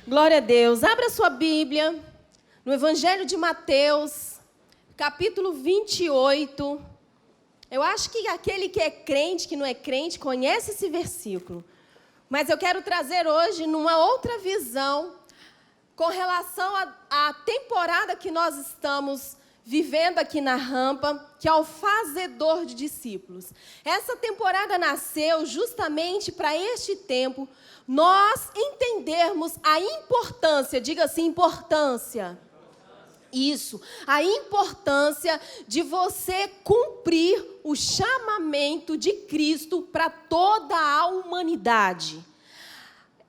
Glória a Deus. Abra sua Bíblia no Evangelho de Mateus, capítulo 28. Eu acho que aquele que é crente, que não é crente, conhece esse versículo. Mas eu quero trazer hoje numa outra visão, com relação à temporada que nós estamos vivendo aqui na Rampa, que é o fazedor de discípulos. Essa temporada nasceu justamente para este tempo, nós entendermos a importância, diga assim, importância. Isso, a importância de você cumprir o chamamento de Cristo para toda a humanidade.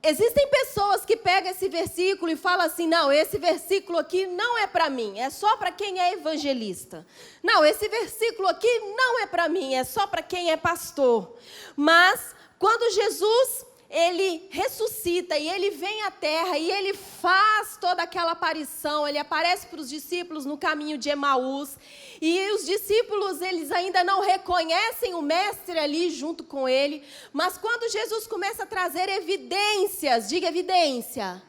Existem pessoas que pegam esse versículo e falam assim, não, esse versículo aqui não é para mim, é só para quem é evangelista. Não, esse versículo aqui não é para mim, é só para quem é pastor. Mas, quando Jesus, ele ressuscita e ele vem à terra e ele faz toda aquela aparição, ele aparece para os discípulos no caminho de Emaús, e os discípulos, eles ainda não reconhecem o mestre ali junto com ele, mas quando Jesus começa a trazer evidências, diga evidência.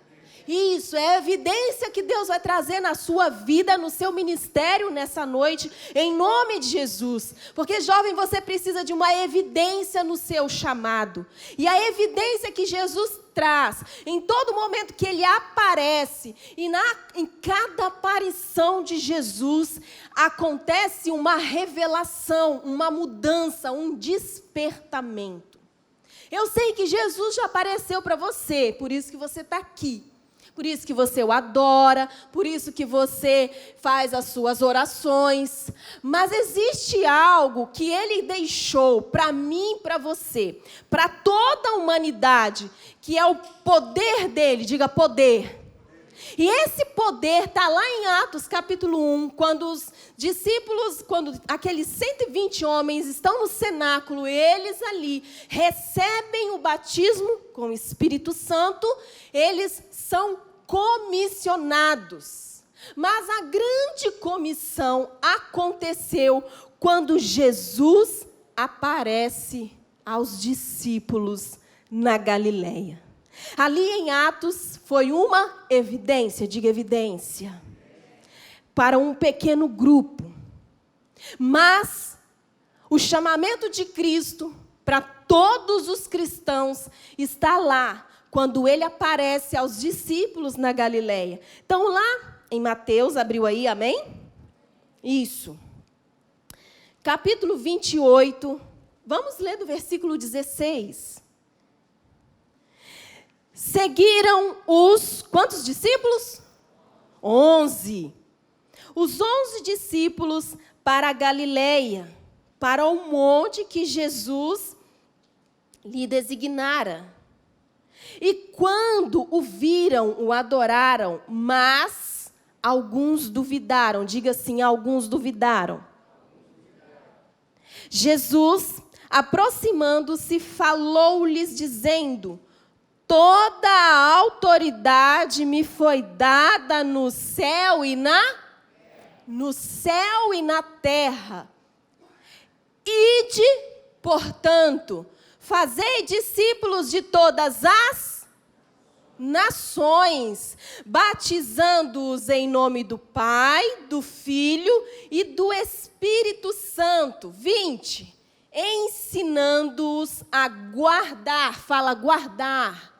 Isso, é a evidência que Deus vai trazer na sua vida, no seu ministério nessa noite, em nome de Jesus. Porque, jovem, você precisa de uma evidência no seu chamado. E a evidência que Jesus traz, em todo momento que ele aparece, e em cada aparição de Jesus, acontece uma revelação, uma mudança, um despertamento. Eu sei que Jesus já apareceu para você, por isso que você está aqui. Por isso que você o adora, por isso que você faz as suas orações. Mas existe algo que ele deixou para mim e para você, para toda a humanidade, que é o poder dele, diga poder. E esse poder está lá em Atos capítulo 1, quando os discípulos, quando aqueles 120 homens estão no cenáculo, eles ali recebem o batismo com o Espírito Santo, eles são comissionados. Mas a grande comissão aconteceu quando Jesus aparece aos discípulos na Galileia. Ali em Atos foi uma evidência, diga evidência, para um pequeno grupo. Mas o chamamento de Cristo para todos os cristãos está lá, quando ele aparece aos discípulos na Galileia. Então, lá em Mateus, abriu aí, amém? Isso. Capítulo 28, vamos ler do versículo 16. Seguiram os, quantos discípulos? 11. Os 11 discípulos para a Galileia, para o monte que Jesus lhe designara. E quando o viram, o adoraram, mas alguns duvidaram. Diga assim, alguns duvidaram. Jesus, aproximando-se, falou-lhes dizendo: toda a autoridade me foi dada no céu e na terra. Ide, portanto, fazei discípulos de todas as nações, batizando-os em nome do Pai, do Filho e do Espírito Santo. 20. Ensinando-os a guardar, fala guardar.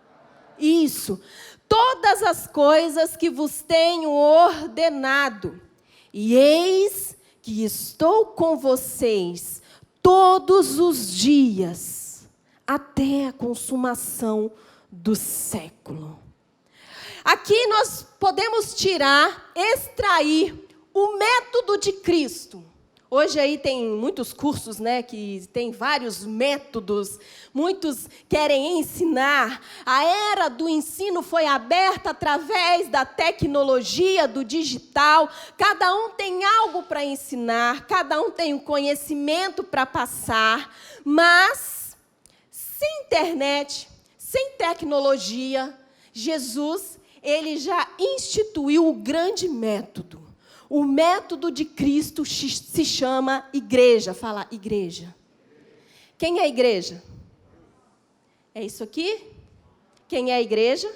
Isso. Todas as coisas que vos tenho ordenado. E eis que estou com vocês todos os dias, até a consumação do século. Aqui nós podemos extrair o método de Cristo. Hoje aí tem muitos cursos, né, que tem vários métodos, muitos querem ensinar. A era do ensino foi aberta através da tecnologia, do digital. Cada um tem algo para ensinar, cada um tem um conhecimento para passar, mas sem internet, sem tecnologia, Jesus, ele já instituiu o grande método. O método de Cristo se chama igreja. Fala, igreja. Quem é a igreja? É isso aqui? Quem é a igreja?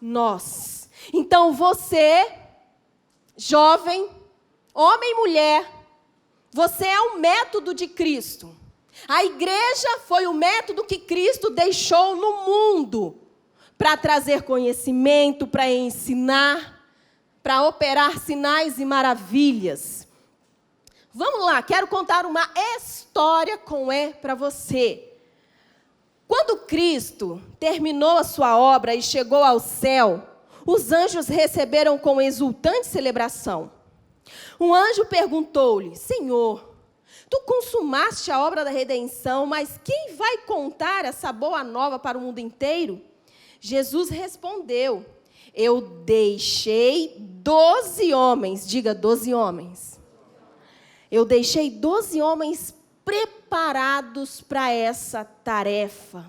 nós. Então você, jovem, homem e mulher, você é o método de Cristo. A igreja foi o método que Cristo deixou no mundo para trazer conhecimento, para ensinar, para operar sinais e maravilhas. Vamos lá, quero contar uma história com E para você. Quando Cristo terminou a sua obra e chegou ao céu, os anjos receberam com exultante celebração. Um anjo perguntou-lhe: Senhor, tu consumaste a obra da redenção, mas quem vai contar essa boa nova para o mundo inteiro? Jesus respondeu: eu deixei 12 homens, diga 12 homens. Eu deixei 12 homens preparados para essa tarefa.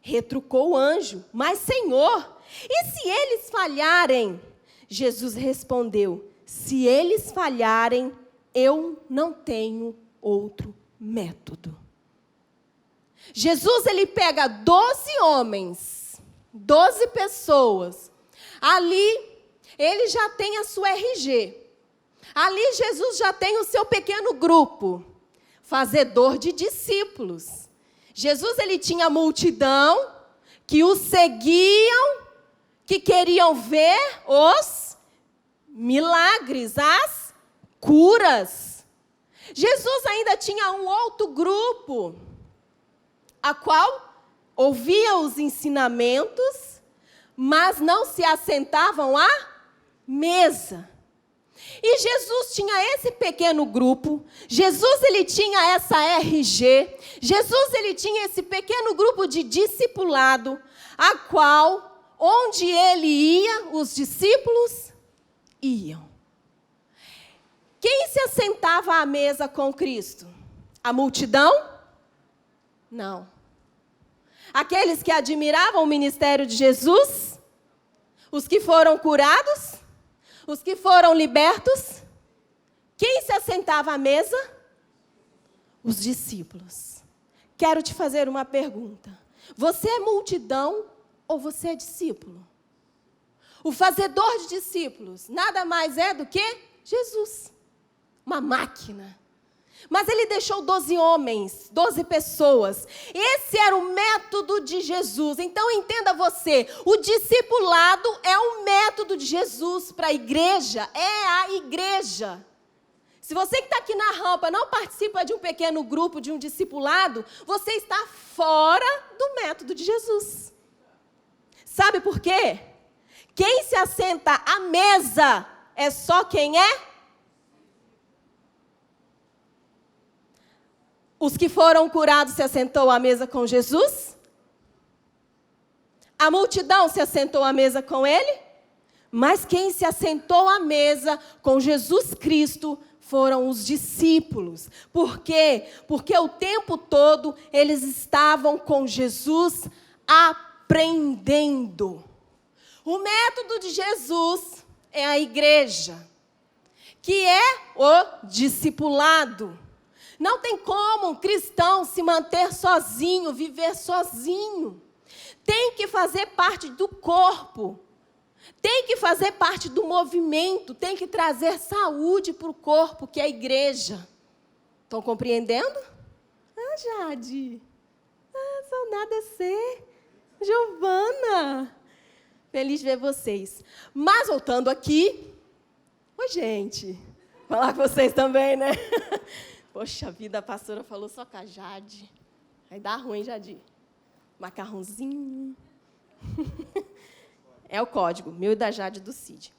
Retrucou o anjo: mas Senhor, e se eles falharem? Jesus respondeu: se eles falharem, eu não tenho outro método. Jesus, ele pega 12 homens, 12 pessoas. Ali, ele já tem a sua RG. Ali, Jesus já tem o seu pequeno grupo, fazedor de discípulos. Jesus, ele tinha multidão que o seguiam, que queriam ver os milagres, as curas. Jesus ainda tinha um outro grupo, a qual ouvia os ensinamentos, mas não se assentavam à mesa. E Jesus tinha esse pequeno grupo, Jesus ele tinha essa RG, Jesus ele tinha esse pequeno grupo de discipulado, a qual, onde ele ia, os discípulos iam. Quem se assentava à mesa com Cristo? A multidão? Não. Aqueles que admiravam o ministério de Jesus? Os que foram curados? Os que foram libertos? Quem se assentava à mesa? Os discípulos. Quero te fazer uma pergunta. Você é multidão ou você é discípulo? O fazedor de discípulos nada mais é do que Jesus. Uma máquina. Mas ele deixou 12 homens, 12 pessoas. Esse era o método de Jesus. Então entenda você, o discipulado é o método de Jesus para a igreja, é a igreja. Se você que está aqui na rampa não participa de um pequeno grupo, de um discipulado, você está fora do método de Jesus. Sabe por quê? Quem se assenta à mesa é só quem é? Os que foram curados se assentou à mesa com Jesus? A multidão se assentou à mesa com ele? Mas quem se assentou à mesa com Jesus Cristo foram os discípulos. Por quê? Porque o tempo todo eles estavam com Jesus aprendendo. O método de Jesus é a igreja, que é o discipulado. Não tem como um cristão se manter sozinho, viver sozinho. Tem que fazer parte do corpo. Tem que fazer parte do movimento. Tem que trazer saúde para o corpo, que é a igreja. Estão compreendendo? Ah, Jade. Ah, saudade de você. Giovana. Feliz de ver vocês. Mas voltando aqui. Oi, gente. Falar com vocês também, né? Poxa vida, a pastora falou só com a Jade. Aí dá ruim, Jade. Macarrãozinho. É o código, meu e da Jade do Cid.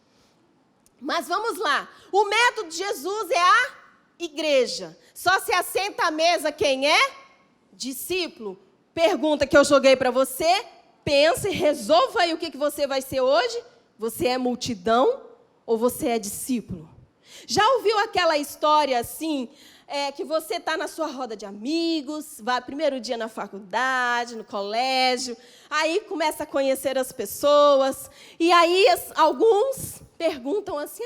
Mas vamos lá. O método de Jesus é a igreja. Só se assenta à mesa quem é? Discípulo. Pergunta que eu joguei para você. Pense, resolva aí o que você vai ser hoje. Você é multidão ou você é discípulo? Já ouviu aquela história assim... que você está na sua roda de amigos, vai primeiro dia na faculdade, no colégio, aí começa a conhecer as pessoas, e aí alguns perguntam assim,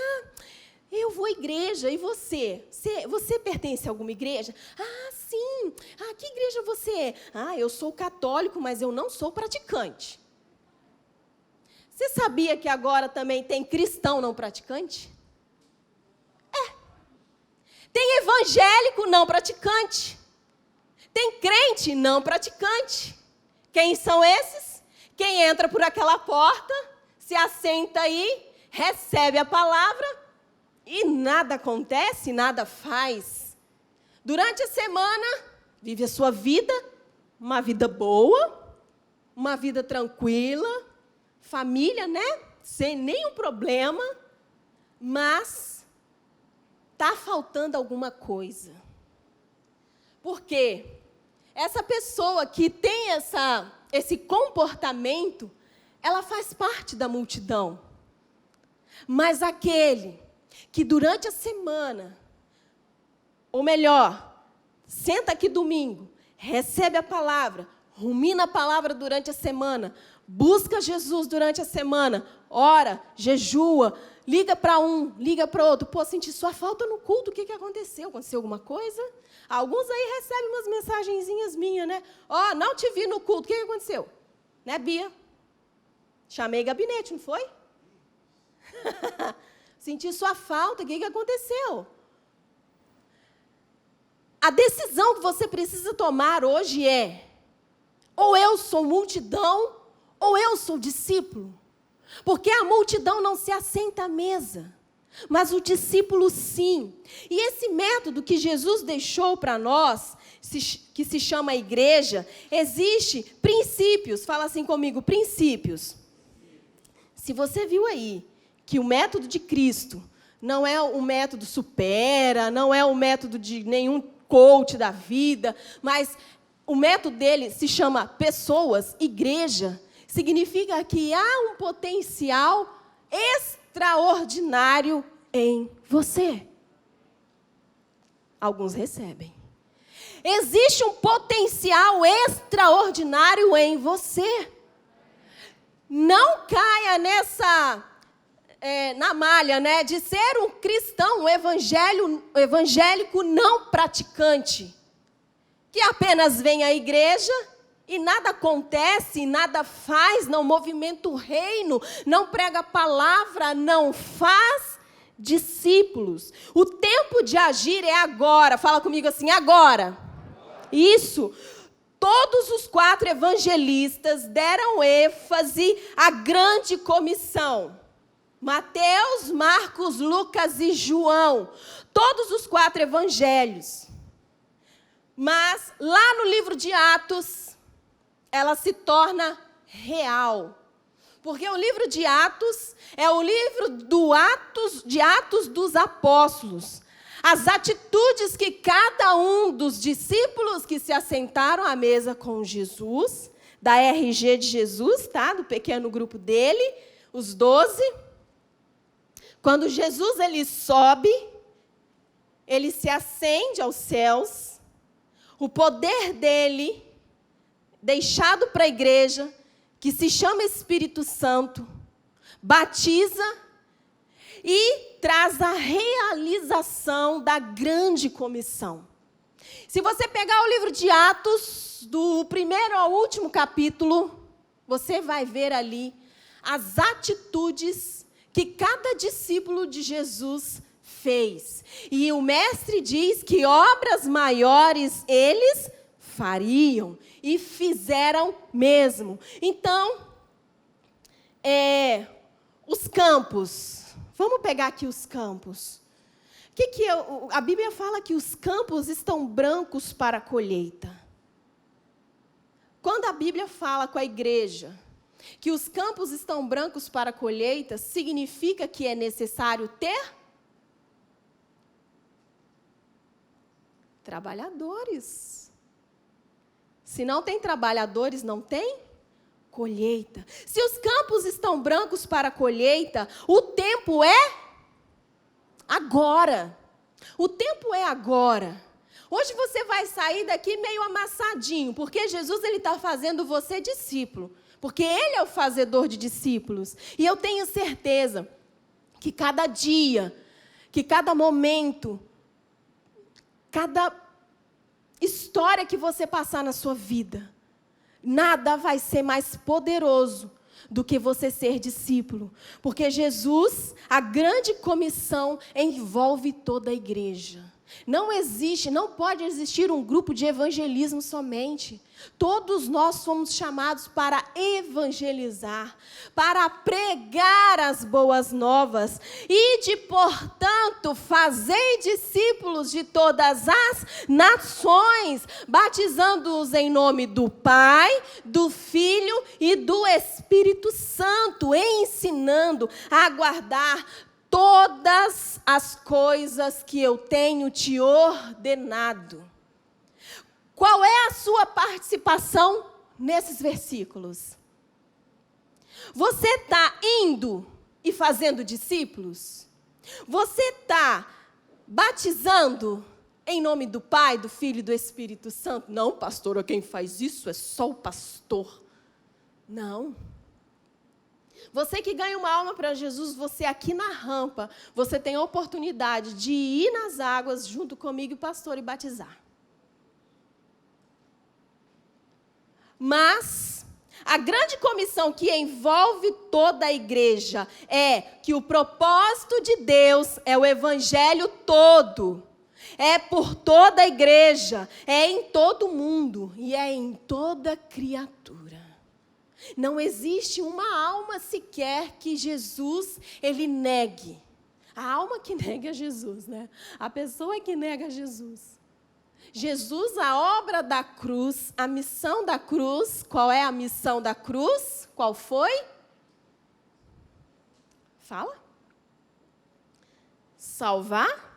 eu vou à igreja, e você? Você pertence a alguma igreja? Ah, sim. Ah, que igreja você é? Ah, eu sou católico, mas eu não sou praticante. Você sabia que agora também tem cristão não praticante? Tem evangélico não praticante. Tem crente não praticante. Quem são esses? Quem entra por aquela porta, se assenta aí, recebe a palavra e nada acontece, nada faz. Durante a semana, vive a sua vida, uma vida boa, uma vida tranquila, família, né? Sem nenhum problema, mas está faltando alguma coisa. Por quê? Essa pessoa que tem esse comportamento, ela faz parte da multidão. Mas aquele que durante a semana, ou melhor, senta aqui domingo, recebe a palavra, rumina a palavra durante a semana, busca Jesus durante a semana, ora, jejua, liga para um, liga para outro. Pô, senti sua falta no culto, o que aconteceu? Aconteceu alguma coisa? Alguns aí recebem umas mensagenzinhas minhas, né? Ó, não te vi no culto, o que aconteceu? Né, Bia? Chamei gabinete, não foi? Senti sua falta, o que aconteceu? A decisão que você precisa tomar hoje é: ou eu sou multidão, ou eu sou discípulo. Porque a multidão não se assenta à mesa, mas o discípulo sim. E esse método que Jesus deixou para nós, que se chama igreja, existe princípios. Fala assim comigo, princípios. Se você viu aí que o método de Cristo não é o método supera, não é o método de nenhum coach da vida, mas o método dele se chama pessoas, igreja, significa que há um potencial extraordinário em você. Alguns recebem. Existe um potencial extraordinário em você. Não caia na malha, né, de ser um cristão, um evangélico não praticante, que apenas vem à igreja e nada acontece, nada faz, não movimenta o reino, não prega a palavra, não faz discípulos. O tempo de agir é agora. Fala comigo assim, agora. Isso. Todos os 4 evangelistas deram ênfase à grande comissão. Mateus, Marcos, Lucas e João. Todos os 4 evangelhos. Mas lá no livro de Atos, ela se torna real. Porque o livro de Atos é o livro de Atos dos Apóstolos. As atitudes que cada um dos discípulos que se assentaram à mesa com Jesus, da RG de Jesus, tá? Do pequeno grupo dele, os 12. Quando Jesus ele sobe, ele se ascende aos céus, o poder dele, deixado para a igreja, que se chama Espírito Santo, batiza e traz a realização da grande comissão. Se você pegar o livro de Atos, do primeiro ao último capítulo, você vai ver ali as atitudes que cada discípulo de Jesus fez. E o mestre diz que obras maiores eles fariam e fizeram mesmo. Então, os campos. Vamos pegar aqui os campos. A Bíblia fala que os campos estão brancos para a colheita. Quando a Bíblia fala com a igreja que os campos estão brancos para a colheita, significa que é necessário ter trabalhadores. Se não tem trabalhadores, não tem colheita. Se os campos estão brancos para a colheita, o tempo é agora. O tempo é agora. Hoje você vai sair daqui meio amassadinho, porque Jesus está fazendo você discípulo. Porque Ele é o fazedor de discípulos. E eu tenho certeza que cada dia, que cada momento, cada história que você passar na sua vida, nada vai ser mais poderoso do que você ser discípulo. Porque Jesus, a grande comissão, envolve toda a igreja. Não pode existir um grupo de evangelismo somente. Todos nós fomos chamados para evangelizar, para pregar as boas novas. Ide, portanto, fazei discípulos de todas as nações, batizando-os em nome do Pai, do Filho e do Espírito Santo, ensinando a guardar todas as coisas que eu tenho te ordenado. Qual é a sua participação nesses versículos? Você está indo e fazendo discípulos? Você está batizando em nome do Pai, do Filho e do Espírito Santo? Não, pastora, quem faz isso é só o pastor. Não. Você que ganha uma alma para Jesus, você aqui na rampa, você tem a oportunidade de ir nas águas junto comigo e o pastor e batizar. Mas a grande comissão que envolve toda a igreja é que o propósito de Deus é o evangelho todo. É por toda a igreja, é em todo mundo e é em toda criatura. Não existe uma alma sequer que Jesus, ele negue. A alma que nega Jesus, né? A pessoa que nega Jesus. Jesus, a obra da cruz, a missão da cruz. Qual é a missão da cruz? Qual foi? Fala. Salvar?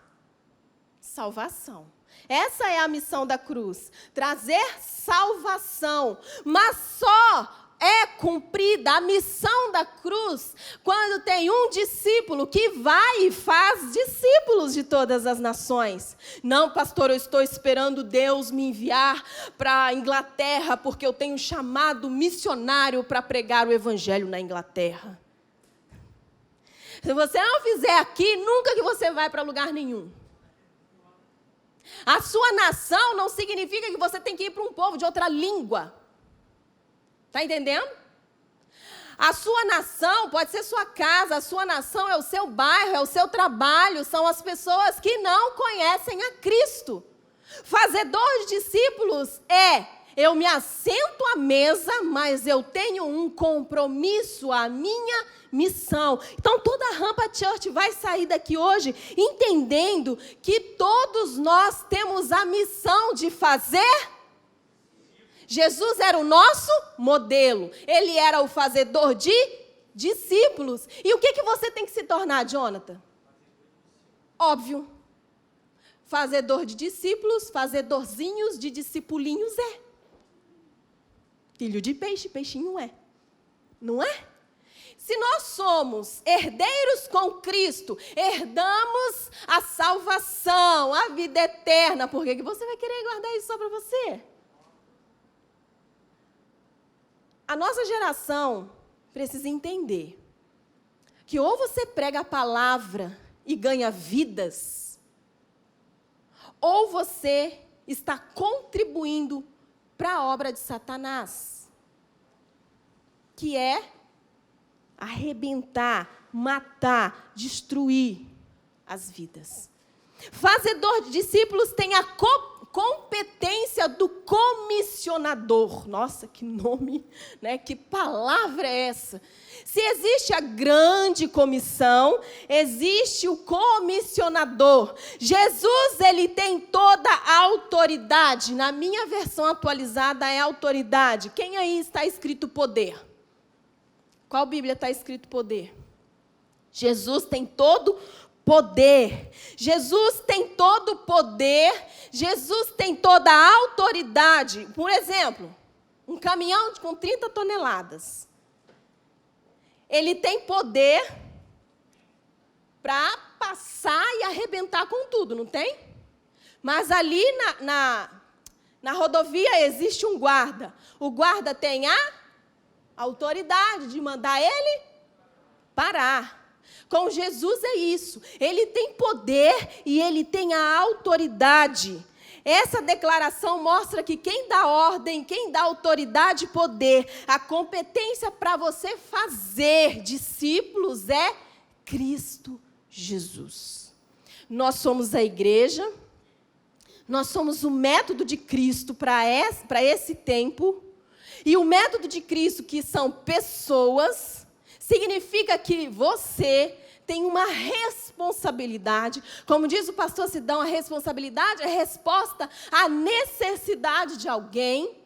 Salvação. Essa é a missão da cruz. Trazer salvação. Mas só é cumprida a missão da cruz quando tem um discípulo que vai e faz discípulos de todas as nações. Não, pastor, eu estou esperando Deus me enviar para a Inglaterra porque eu tenho chamado missionário para pregar o evangelho na Inglaterra. Se você não fizer aqui, nunca que você vai para lugar nenhum. A sua nação não significa que você tem que ir para um povo de outra língua. Está entendendo? A sua nação pode ser sua casa, a sua nação é o seu bairro, é o seu trabalho, são as pessoas que não conhecem a Cristo. Fazedor de discípulos eu me assento à mesa, mas eu tenho um compromisso, a minha missão. Então, toda a Rampa Church vai sair daqui hoje entendendo que todos nós temos a missão de fazer. Jesus era o nosso modelo. Ele era o fazedor de discípulos. E o que você tem que se tornar, Jonathan? Óbvio. Fazedor de discípulos, fazedorzinhos de discipulinhos Filho de peixe, peixinho Não é? Se nós somos herdeiros com Cristo, herdamos a salvação, a vida eterna, por que você vai querer guardar isso só para você? A nossa geração precisa entender que ou você prega a palavra e ganha vidas, ou você está contribuindo para a obra de Satanás, que é arrebentar, matar, destruir as vidas. Fazedor de discípulos tem a competência do comissionador. Nossa, que nome, né? Que palavra é essa? Se existe a grande comissão, existe o comissionador. Jesus, ele tem toda a autoridade. Na minha versão atualizada é autoridade. Quem aí está escrito poder? Qual Bíblia está escrito poder? Jesus tem todo poder. Jesus tem todo o poder. Jesus tem toda a autoridade. Por exemplo, um caminhão com 30 toneladas. Ele tem poder para passar e arrebentar com tudo, não tem? Mas ali na rodovia existe um guarda. O guarda tem a autoridade de mandar ele parar. Com Jesus é isso. Ele tem poder e ele tem a autoridade. Essa declaração mostra que quem dá ordem, quem dá autoridade e poder, a competência para você fazer discípulos é Cristo Jesus. Nós somos a igreja, nós somos o método de Cristo para esse tempo, e o método de Cristo, que são pessoas, significa que você tem uma responsabilidade. Como diz o pastor Sidão, a responsabilidade é resposta à necessidade de alguém.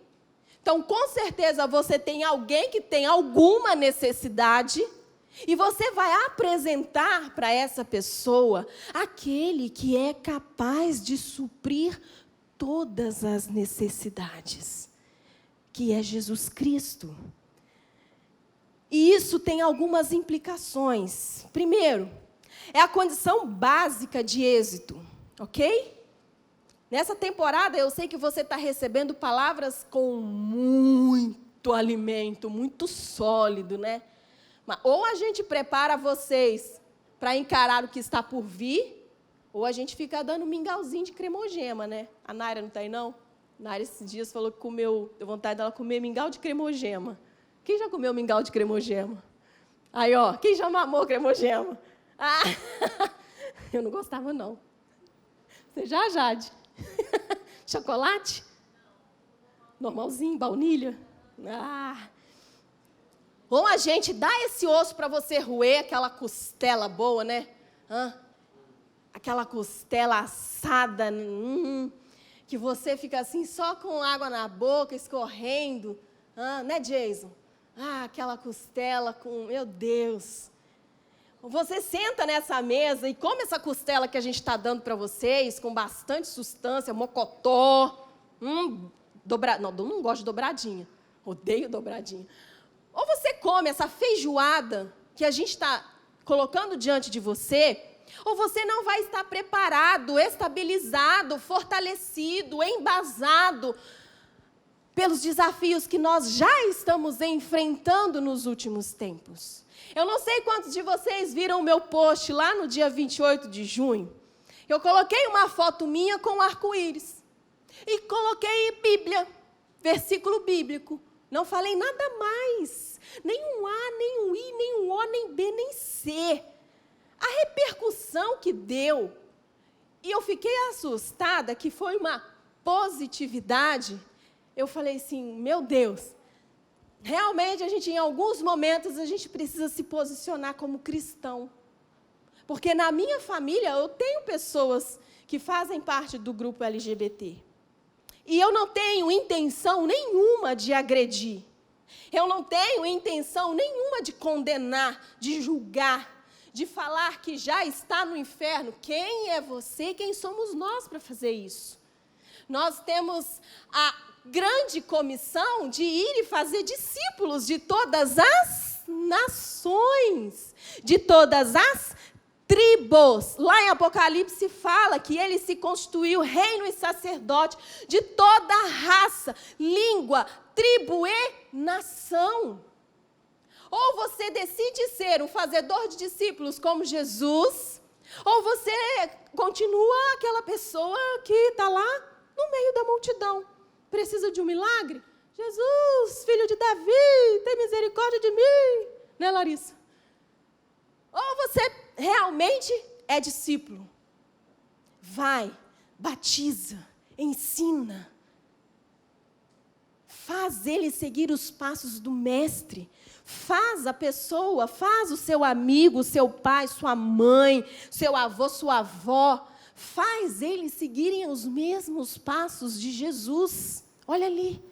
Então, com certeza, você tem alguém que tem alguma necessidade e você vai apresentar para essa pessoa aquele que é capaz de suprir todas as necessidades, que é Jesus Cristo. E isso tem algumas implicações. Primeiro, é a condição básica de êxito, ok? Nessa temporada, eu sei que você está recebendo palavras com muito alimento, muito sólido, né? Mas ou a gente prepara vocês para encarar o que está por vir, ou a gente fica dando mingauzinho de cremogema, né? A Naira não está aí, não? A Naira, esses dias, falou que deu vontade dela comer mingau de cremogema. Quem já comeu mingau de cremogema? Aí, ó, quem já mamou cremogema? Ah, eu não gostava, não. Você já, Jade? Chocolate? Normalzinho, baunilha? Ah. Ou a gente dá esse osso para você roer, aquela costela boa, né? Aquela costela assada, que você fica assim, só com água na boca, escorrendo. Né, Jason? Aquela costela com... Meu Deus! Você senta nessa mesa e come essa costela que a gente está dando para vocês, com bastante sustância, mocotó. Não, não gosto de dobradinha. Odeio dobradinha. Ou você come essa feijoada que a gente está colocando diante de você, ou você não vai estar preparado, estabilizado, fortalecido, embasado pelos desafios que nós já estamos enfrentando nos últimos tempos. Eu não sei quantos de vocês viram o meu post lá no dia 28 de junho. Eu coloquei uma foto minha com arco-íris. E coloquei Bíblia, versículo bíblico. Não falei nada mais. Nem um A, nem um I, nem um O, nem B, nem C. A repercussão que deu, e eu fiquei assustada, que foi uma positividade. Eu falei assim, meu Deus, realmente em alguns momentos, a gente precisa se posicionar como cristão. Porque na minha família, eu tenho pessoas que fazem parte do grupo LGBT. E eu não tenho intenção nenhuma de agredir. Eu não tenho intenção nenhuma de condenar, de julgar, de falar que já está no inferno. Quem é você? Quem somos nós para fazer isso? Nós temos a grande comissão de ir e fazer discípulos de todas as nações, de todas as tribos. Lá em Apocalipse fala que ele se constituiu reino e sacerdote de toda raça, língua, tribo e nação. Ou você decide ser um fazedor de discípulos como Jesus, ou você continua aquela pessoa que está lá no meio da multidão. Precisa de um milagre? Jesus, filho de Davi, tem misericórdia de mim. Né, Larissa? Ou você realmente é discípulo. Vai, batiza, ensina. Faz ele seguir os passos do mestre. Faz a pessoa, faz o seu amigo, seu pai, sua mãe, seu avô, sua avó. Faz eles seguirem os mesmos passos de Jesus. Olha ali.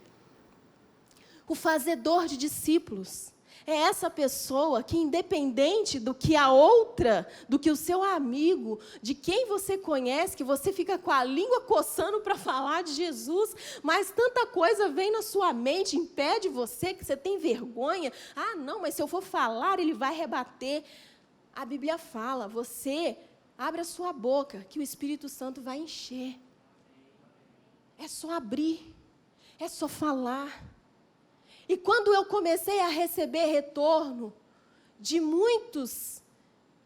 O fazedor de discípulos é essa pessoa que, independente do que a outra, do que o seu amigo, de quem você conhece, que você fica com a língua coçando para falar de Jesus, mas tanta coisa vem na sua mente, impede você, que você tem vergonha. Não, mas se eu for falar, ele vai rebater. A Bíblia fala, você abre a sua boca, que o Espírito Santo vai encher. É só abrir, é só falar. E quando eu comecei a receber retorno de muitos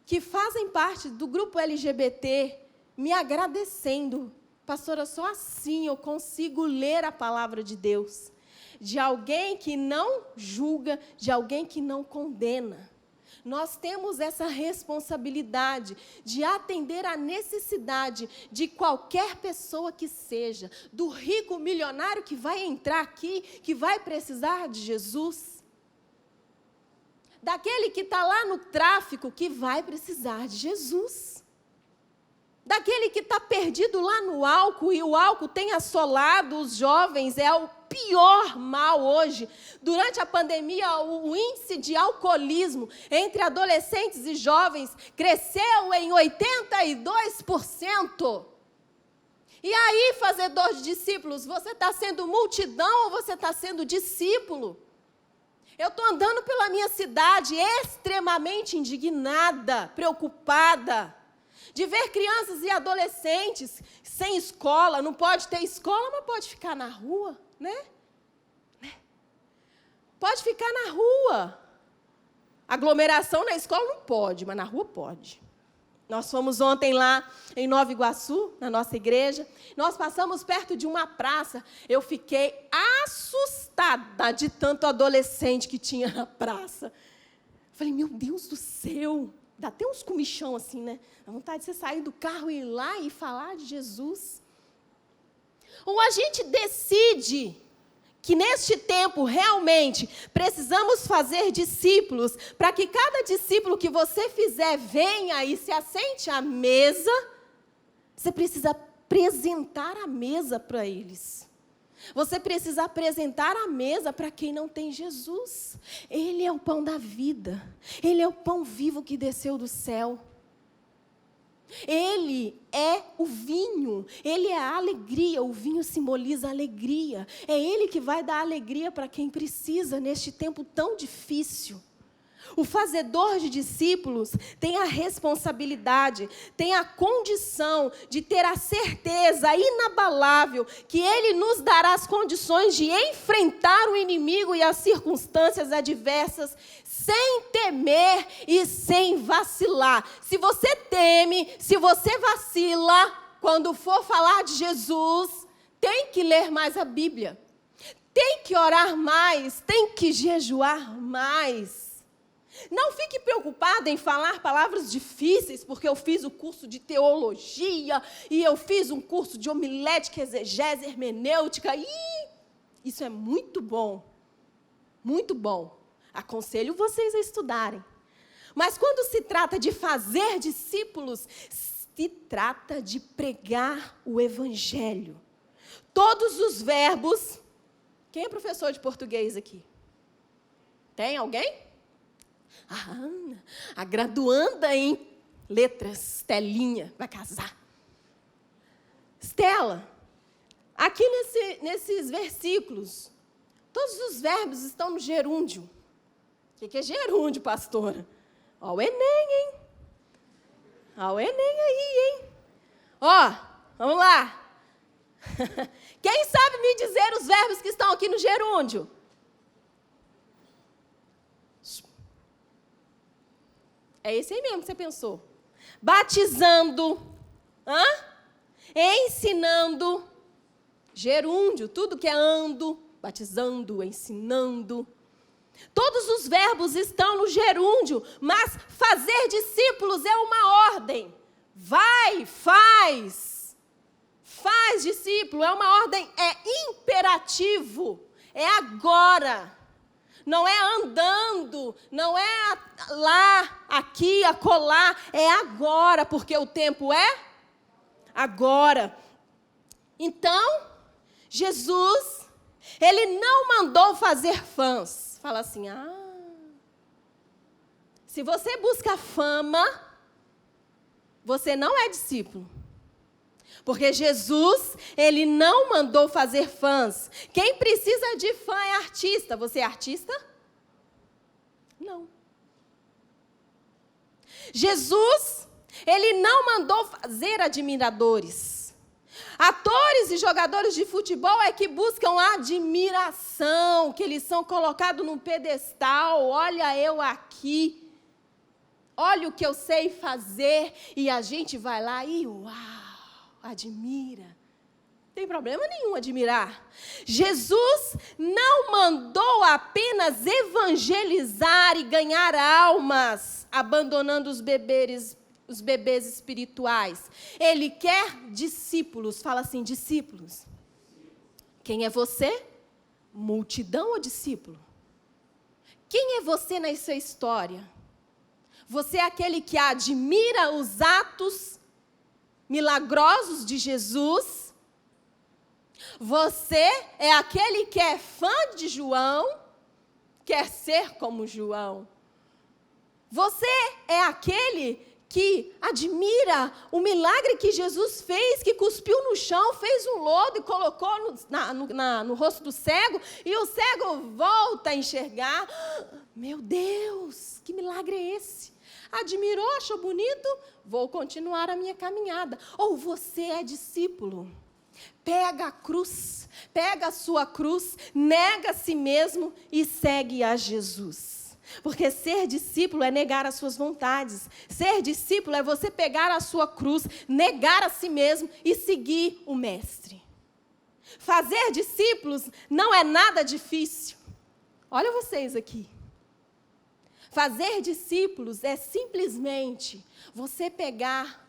que fazem parte do grupo LGBT, me agradecendo Pastora, só assim eu consigo ler a palavra de Deus. De alguém que não julga, de alguém que não condena. Nós temos essa responsabilidade de atender à necessidade de qualquer pessoa que seja, do rico milionário que vai entrar aqui, que vai precisar de Jesus, daquele que está lá no tráfico, que vai precisar de Jesus, daquele que está perdido lá no álcool, e o álcool tem assolado os jovens, é o pior mal hoje. Durante a pandemia, o índice de alcoolismo entre adolescentes e jovens cresceu em 82%. E aí, fazedor de discípulos, você está sendo multidão ou você está sendo discípulo? Eu estou andando pela minha cidade extremamente indignada, preocupada, de ver crianças e adolescentes sem escola. Não pode ter escola, mas pode ficar na rua, né? Pode ficar na rua. Aglomeração na escola não pode, mas na rua pode. Nós fomos ontem lá em Nova Iguaçu, na nossa igreja. Nós passamos perto de uma praça. Eu fiquei assustada de tanto adolescente que tinha na praça. Falei, meu Deus do céu. Dá até uns comichão assim, né? Dá vontade de você sair do carro e ir lá e falar de Jesus. Ou a gente decide que neste tempo, realmente, precisamos fazer discípulos, para que cada discípulo que você fizer venha e se assente à mesa, você precisa apresentar a mesa para eles. Você precisa apresentar a mesa para quem não tem Jesus. Ele é o pão da vida. Ele é o pão vivo que desceu do céu. Ele é o vinho, ele é a alegria, o vinho simboliza a alegria. É ele que vai dar alegria para quem precisa neste tempo tão difícil. O fazedor de discípulos tem a responsabilidade, tem a condição de ter a certeza inabalável que ele nos dará as condições de enfrentar o inimigo e as circunstâncias adversas sem temer e sem vacilar. Se você teme, se você vacila, quando for falar de Jesus, tem que ler mais a Bíblia, tem que orar mais, tem que jejuar mais. Não fique preocupada em falar palavras difíceis, porque eu fiz o curso de teologia, e eu fiz um curso de homilética, exegese, hermenêutica, e isso é muito bom, muito bom. Aconselho vocês a estudarem. Mas quando se trata de fazer discípulos, se trata de pregar o Evangelho. Todos os verbos... Quem é professor de português aqui? Tem alguém? A graduanda em letras, Estelinha, vai casar. Estela, aqui nesses versículos, todos os verbos estão no gerúndio. O que é gerúndio, pastora? Ó o Enem, hein? Ó o Enem aí, hein? Ó, vamos lá. Quem sabe me dizer os verbos que estão aqui no gerúndio? É esse aí mesmo que você pensou. Batizando, ensinando, gerúndio, tudo que é ando, batizando, ensinando. Todos os verbos estão no gerúndio, mas fazer discípulos é uma ordem. Vai, faz discípulo, é uma ordem, é imperativo, é agora. Não é andando, não é lá, aqui, acolá, é agora, porque o tempo é agora. Então, Jesus, ele não mandou fazer fãs. Fala assim, se você busca fama, você não é discípulo. Porque Jesus, ele não mandou fazer fãs. Quem precisa de fã é artista. Você é artista? Não. Jesus, ele não mandou fazer admiradores. Atores e jogadores de futebol é que buscam admiração, que eles são colocados num pedestal. Olha eu aqui. Olha o que eu sei fazer. E a gente vai lá e uau, admira. Tem problema nenhum admirar. Jesus não mandou apenas evangelizar e ganhar almas, abandonando os bebês espirituais. Ele quer discípulos. Fala assim, discípulos. Quem é você? Multidão ou discípulo? Quem é você na sua história? Você é aquele que admira os atos milagrosos de Jesus? Você é aquele que é fã de João, quer ser como João? Você é aquele que admira o milagre que Jesus fez, que cuspiu no chão, fez um lodo e colocou no rosto do cego, e o cego volta a enxergar. Meu Deus, que milagre é esse? Admirou, achou bonito? Vou continuar a minha caminhada. Ou você é discípulo. Pega a cruz, pega a sua cruz, nega a si mesmo e segue a Jesus. Porque ser discípulo é negar as suas vontades. Ser discípulo é você pegar a sua cruz, negar a si mesmo e seguir o mestre. Fazer discípulos não é nada difícil. Olha vocês aqui. Fazer discípulos é simplesmente você pegar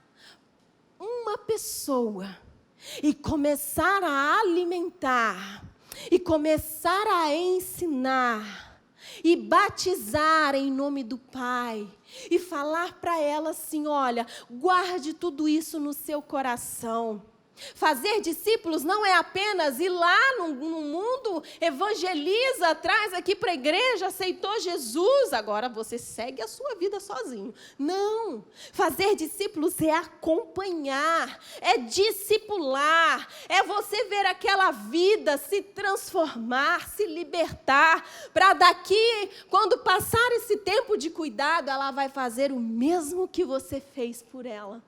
uma pessoa e começar a alimentar, e começar a ensinar, e batizar em nome do Pai, e falar para ela assim, olha, guarde tudo isso no seu coração. Fazer discípulos não é apenas ir lá no mundo, evangeliza, traz aqui para a igreja, aceitou Jesus, agora você segue a sua vida sozinho. Não, fazer discípulos é acompanhar, é discipular, é você ver aquela vida se transformar, se libertar, para daqui, quando passar esse tempo de cuidado, ela vai fazer o mesmo que você fez por ela.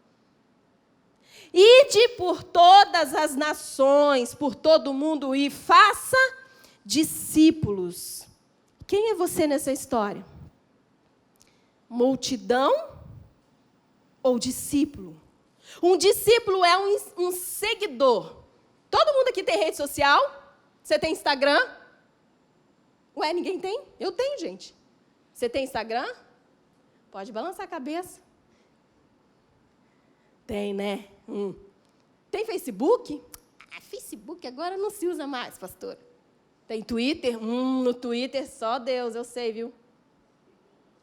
Ide por todas as nações, por todo o mundo, e faça discípulos. Quem é você nessa história? Multidão ou discípulo? Um discípulo é um seguidor. Todo mundo aqui tem rede social? Você tem Instagram? Ué, ninguém tem? Eu tenho, gente. Você tem Instagram? Pode balançar a cabeça. Tem, né? Tem Facebook? Facebook agora não se usa mais, pastora. Tem Twitter? No Twitter só Deus, eu sei, viu?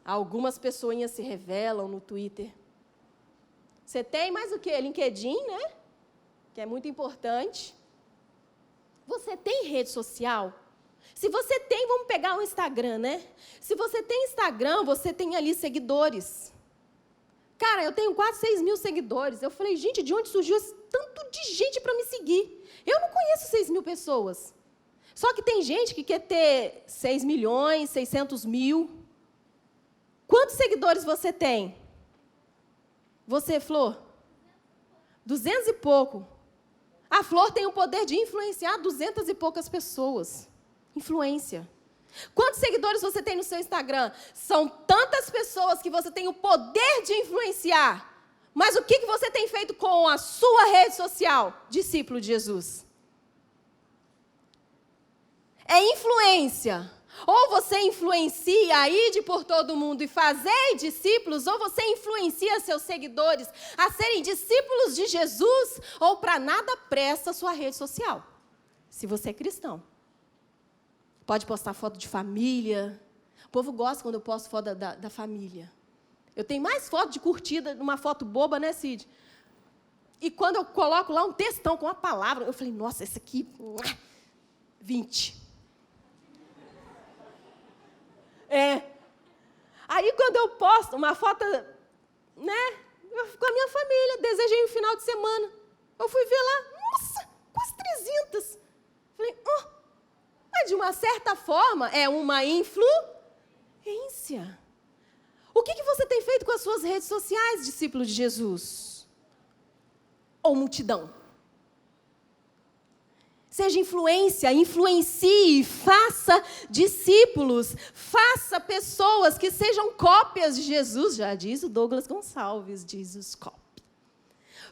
Algumas pessoinhas se revelam no Twitter. Você tem mais o quê? LinkedIn, né? Que é muito importante. Você tem rede social? Se você tem, vamos pegar o Instagram, né? Se você tem Instagram, você tem ali seguidores. Cara, eu tenho quase 6 mil seguidores. Eu falei, gente, de onde surgiu esse tanto de gente para me seguir? Eu não conheço 6 mil pessoas. Só que tem gente que quer ter 6 milhões, 600 mil. Quantos seguidores você tem? Você, Flor? 200 e pouco. A Flor tem o poder de influenciar 200 e poucas pessoas. Influência. Quantos seguidores você tem no seu Instagram? São tantas pessoas que você tem o poder de influenciar. Mas o que você tem feito com a sua rede social? Discípulo de Jesus. É influência. Ou você influencia a ir por todo mundo e fazer discípulos, ou você influencia seus seguidores a serem discípulos de Jesus, ou para nada presta a sua rede social, se você é cristão. Pode postar foto de família. O povo gosta quando eu posto foto da família. Eu tenho mais foto de curtida, uma foto boba, né, Cid? E quando eu coloco lá um textão com uma palavra, eu falei, nossa, esse aqui, 20. Aí quando eu posto uma foto, né, com a minha família, desejei um final de semana. Eu fui ver lá, nossa, quase 300. Falei, mas de uma certa forma é uma influência. O que você tem feito com as suas redes sociais, discípulo de Jesus? Ou multidão? Seja influência, influencie, faça discípulos, faça pessoas que sejam cópias de Jesus, já diz o Douglas Gonçalves, Jesus copy.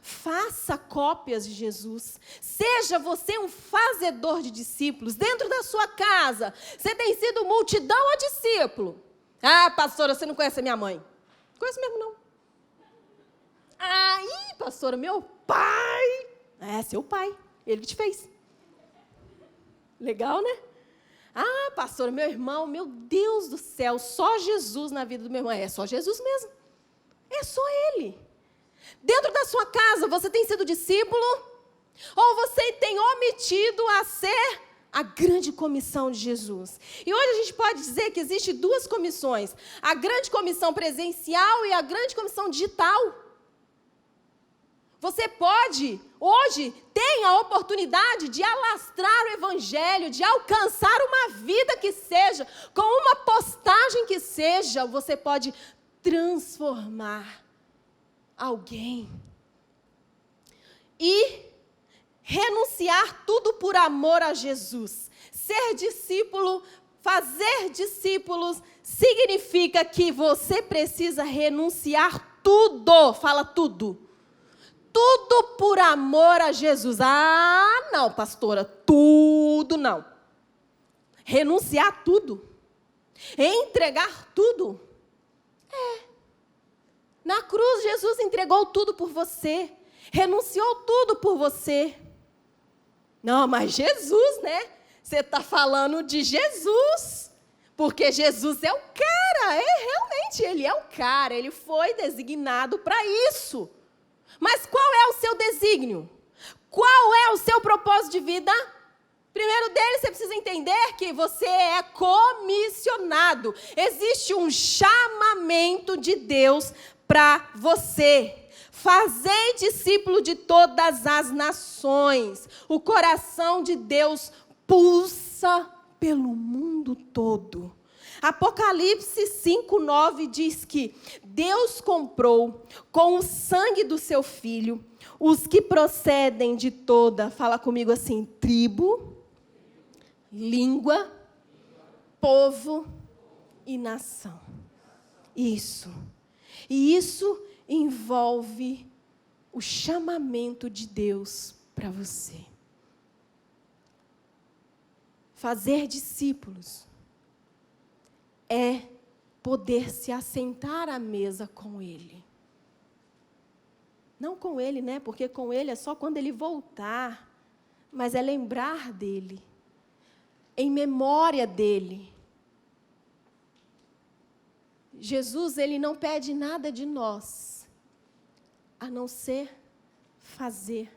Faça cópias de Jesus. Seja você um fazedor de discípulos. Dentro da sua casa, você tem sido multidão ou discípulo? Ah, pastora, você não conhece a minha mãe. Não conheço mesmo, não. Pastora, meu pai. É, seu pai. Ele que te fez. Legal, né? Ah, pastora, meu irmão, meu Deus do céu, só Jesus na vida do meu irmão. É só Jesus mesmo. É só Ele. Dentro da sua casa, você tem sido discípulo? Ou você tem omitido a ser a grande comissão de Jesus? E hoje a gente pode dizer que existe duas comissões. A grande comissão presencial e a grande comissão digital. Você pode, hoje, tem a oportunidade de alastrar o evangelho, de alcançar uma vida que seja, com uma postagem que seja, você pode transformar alguém. E renunciar tudo por amor a Jesus. Ser discípulo, fazer discípulos, significa que você precisa renunciar tudo. Fala tudo. Tudo por amor a Jesus. Ah, não, pastora, tudo não. Renunciar tudo. Entregar tudo. Na cruz, Jesus entregou tudo por você. Renunciou tudo por você. Não, mas Jesus, né? Você está falando de Jesus. Porque Jesus é o cara. Realmente, ele é o cara. Ele foi designado para isso. Mas qual é o seu desígnio? Qual é o seu propósito de vida? Primeiro deles, você precisa entender que você é comissionado. Existe um chamamento de Deus para você. Fazei discípulo de todas as nações. O coração de Deus pulsa pelo mundo todo. Apocalipse 5:9 diz que Deus comprou com o sangue do seu Filho os que procedem de toda, fala comigo assim, tribo, língua, povo e nação. Isso. E isso envolve o chamamento de Deus para você. Fazer discípulos é poder se assentar à mesa com Ele. Não com Ele, né? Porque com Ele é só quando Ele voltar. Mas é lembrar dEle. Em memória dEle. Jesus, Ele não pede nada de nós, a não ser fazer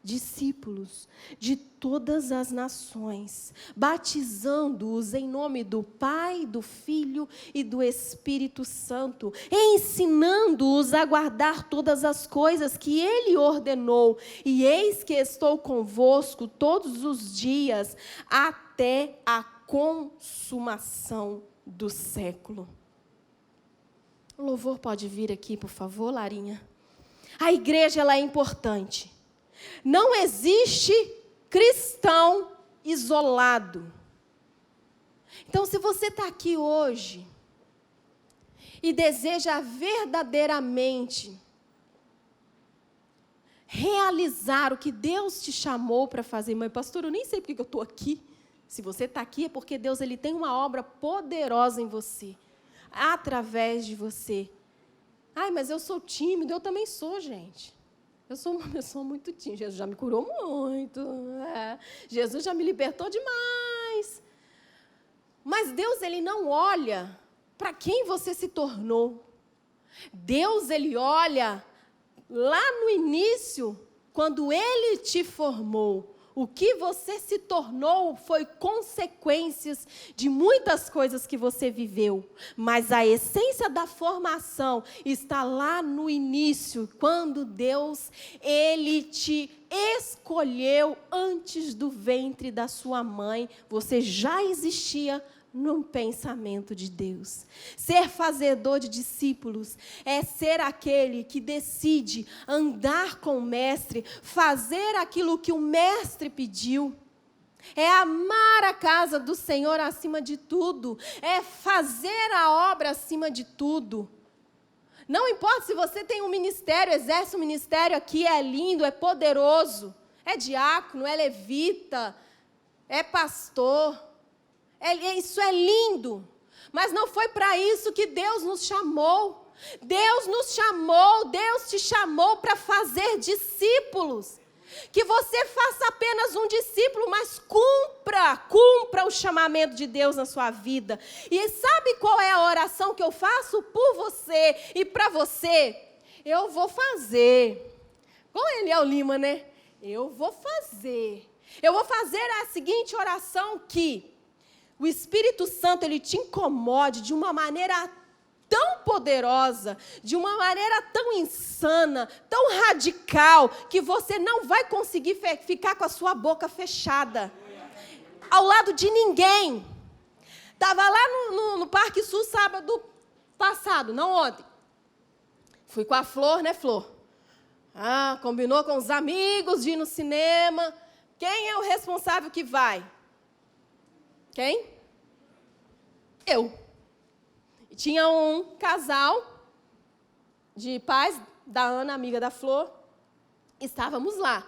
discípulos de todas as nações, batizando-os em nome do Pai, do Filho e do Espírito Santo, ensinando-os a guardar todas as coisas que Ele ordenou. E eis que estou convosco todos os dias, até a consumação do século. O louvor pode vir aqui, por favor, Larinha? A igreja, ela é importante. Não existe cristão isolado. Então, se você está aqui hoje e deseja verdadeiramente realizar o que Deus te chamou para fazer, mas pastor, eu nem sei porque eu estou aqui. Se você está aqui é porque Deus ele tem uma obra poderosa em você, através de você. Ai, mas eu sou tímido, eu também sou, gente. Eu sou uma pessoa muito tímida. Jesus já me curou muito. Jesus já me libertou demais. Mas Deus, Ele não olha para quem você se tornou. Deus, Ele olha lá no início, quando Ele te formou. O que você se tornou foi consequências de muitas coisas que você viveu. Mas a essência da formação está lá no início, quando Deus, Ele te escolheu antes do ventre da sua mãe. Você já existia no pensamento de Deus. Ser fazedor de discípulos é ser aquele que decide andar com o mestre, fazer aquilo que o mestre pediu. É amar a casa do Senhor acima de tudo, é fazer a obra acima de tudo. Não importa se você tem um ministério, exerce um ministério aqui, é lindo, é poderoso, é diácono, é levita, é pastor, isso é lindo, mas não foi para isso que Deus nos chamou. Deus nos chamou, Deus te chamou para fazer discípulos. Que você faça apenas um discípulo, mas cumpra o chamamento de Deus na sua vida. E sabe qual é a oração que eu faço por você e para você? Eu vou fazer. Igual Eliel Lima, né? Eu vou fazer a seguinte oração, que o Espírito Santo, ele te incomode de uma maneira tão poderosa, de uma maneira tão insana, tão radical, que você não vai conseguir ficar com a sua boca fechada ao lado de ninguém. Estava lá no Parque Sul sábado passado, não ontem. Fui com a Flor, né, Flor? Combinou com os amigos de ir no cinema. Quem é o responsável que vai? Quem? Eu. Tinha um casal de pais da Ana, amiga da Flor. Estávamos lá.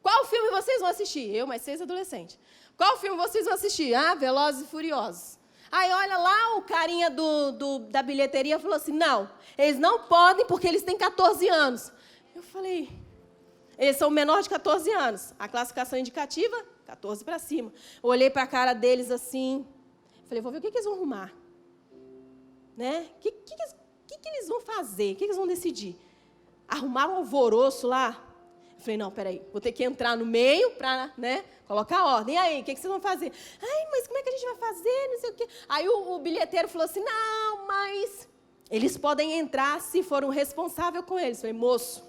Qual filme vocês vão assistir? Eu, mais 6 adolescentes. Qual filme vocês vão assistir? Velozes e Furiosos. Aí, olha lá, o carinha da bilheteria falou assim, não, eles não podem porque eles têm 14 anos. Eu falei, eles são menor de 14 anos. A classificação indicativa, 14 para cima. Eu olhei para a cara deles assim, falei, vou ver o que eles vão arrumar. Né? O que eles vão fazer? O que eles vão decidir? Arrumar um alvoroço lá? Eu falei, não, peraí, vou ter que entrar no meio para, né, colocar ordem. E aí, o que vocês vão fazer? Mas como é que a gente vai fazer? Não sei o quê. Aí o bilheteiro falou assim, não, mas eles podem entrar se for um responsável com eles. Eu falei, moço,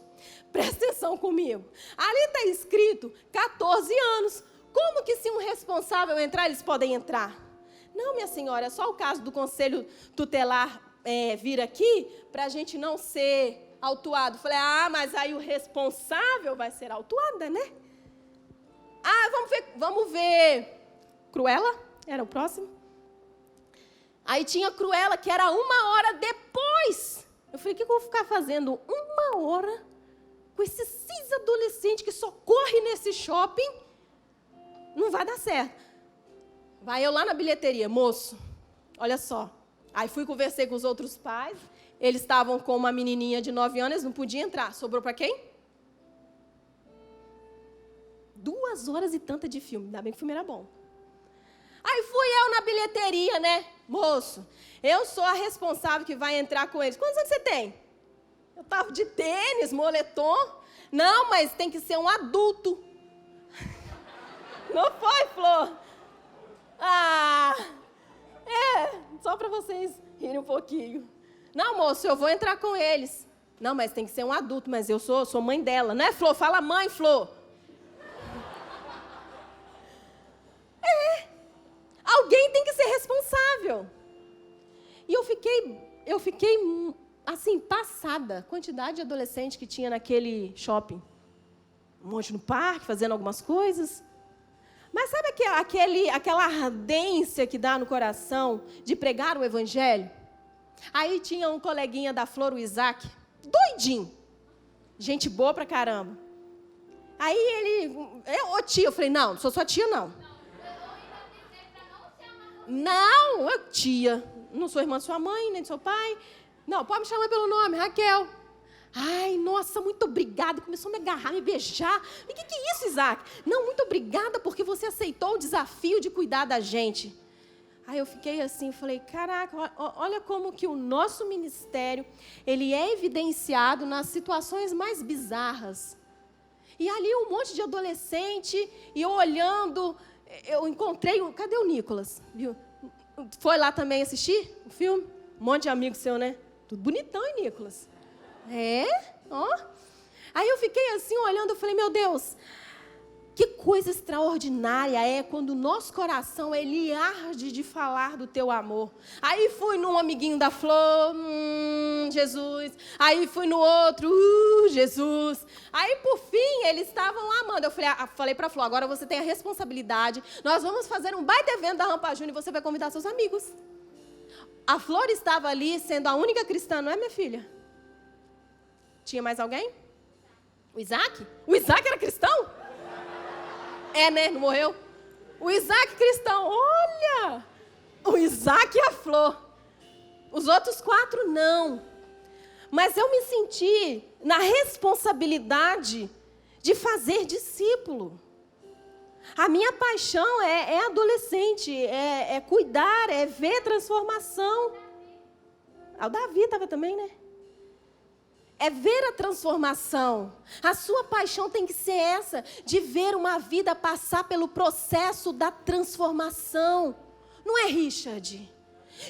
presta atenção comigo. Ali está escrito 14 anos. Como que se um responsável entrar, eles podem entrar? Não, minha senhora, é só o caso do conselho tutelar vir aqui para a gente não ser autuado. Falei, mas aí o responsável vai ser autuada, né? Vamos ver. Cruella? Era o próximo? Aí tinha Cruella, que era 1 hora depois. Eu falei, o que eu vou ficar fazendo 1 hora com esses 6 adolescentes que só correm nesse shopping? Não vai dar certo. Vai eu lá na bilheteria, moço, olha só. Aí conversei com os outros pais, eles estavam com uma menininha de 9 anos, não podia entrar. Sobrou para quem? 2 horas e tanta de filme, ainda bem que o filme era bom. Aí fui eu na bilheteria, né? Moço, eu sou a responsável que vai entrar com eles. Quantos anos você tem? Eu estava de tênis, moletom. Não, mas tem que ser um adulto. Não foi, Flor? Só para vocês rirem um pouquinho. Não, moço, eu vou entrar com eles. Não, mas tem que ser um adulto, mas eu sou mãe dela. Não é, Flor? Fala mãe, Flor. Alguém tem que ser responsável. E eu fiquei assim, passada. A quantidade de adolescente que tinha naquele shopping. Um monte no parque, fazendo algumas coisas. Mas sabe aquela ardência que dá no coração de pregar o evangelho? Aí tinha um coleguinha da Flor, o Isaac, doidinho. Gente boa pra caramba. Aí ô tia, eu falei, não sou sua tia, não. Não, tia, não sou irmã de sua mãe, nem de seu pai. Não, pode me chamar pelo nome, Raquel. Ai, nossa, muito obrigada. Começou a me agarrar, me beijar. E o que é isso, Isaac? Não, muito obrigada porque você aceitou o desafio de cuidar da gente. Aí eu fiquei assim, falei, caraca, olha como que o nosso ministério, ele é evidenciado nas situações mais bizarras. E ali um monte de adolescente, e eu olhando, eu encontrei, cadê o Nicolas? Viu? Foi lá também assistir o filme? Um monte de amigo seu, né? Tudo bonitão, hein, Nicolas? Aí eu fiquei assim, olhando, eu falei, meu Deus, que coisa extraordinária é quando o nosso coração, ele arde de falar do teu amor. Aí fui num amiguinho da Flor, Jesus. Aí fui no outro, Jesus. Aí, por fim, eles estavam amando. Eu falei para a Flor, agora você tem a responsabilidade, nós vamos fazer um baita evento da Rampa Júnior e você vai convidar seus amigos. A Flor estava ali sendo a única cristã, não é, minha filha? Tinha mais alguém? O Isaac? O Isaac era cristão? É, né? Não morreu? O Isaac cristão, olha! O Isaac e a Flor. Os outros 4 não. Mas eu me senti na responsabilidade de fazer discípulo. A minha paixão é adolescente, é cuidar, é ver transformação. O Davi estava também, né? É ver a transformação. A sua paixão tem que ser essa, de ver uma vida passar pelo processo da transformação. Não é, Richard?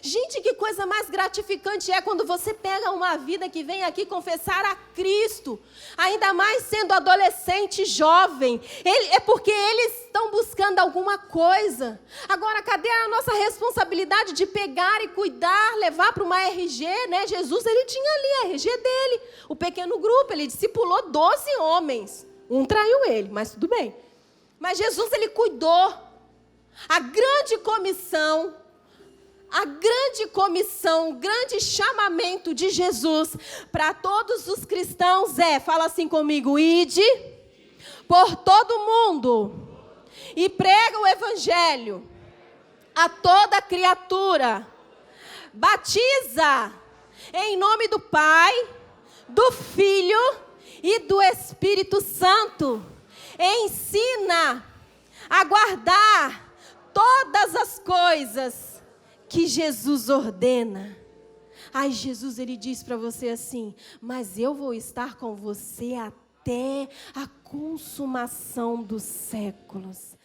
Gente, que coisa mais gratificante é quando você pega uma vida que vem aqui confessar a Cristo, ainda mais sendo adolescente, jovem. É porque eles estão buscando alguma coisa. Agora, cadê a nossa responsabilidade de pegar e cuidar, levar para uma RG, né? Jesus, ele tinha ali a RG dele, o pequeno grupo, ele discipulou 12 homens. Um traiu ele, mas tudo bem. Mas Jesus, ele cuidou. A grande comissão, o grande chamamento de Jesus para todos os cristãos fala assim comigo, ide por todo mundo e prega o evangelho a toda criatura, batiza em nome do Pai, do Filho e do Espírito Santo, ensina a guardar todas as coisas que Jesus ordena. Ai, Jesus, ele diz para você assim, mas eu vou estar com você até a consumação dos séculos.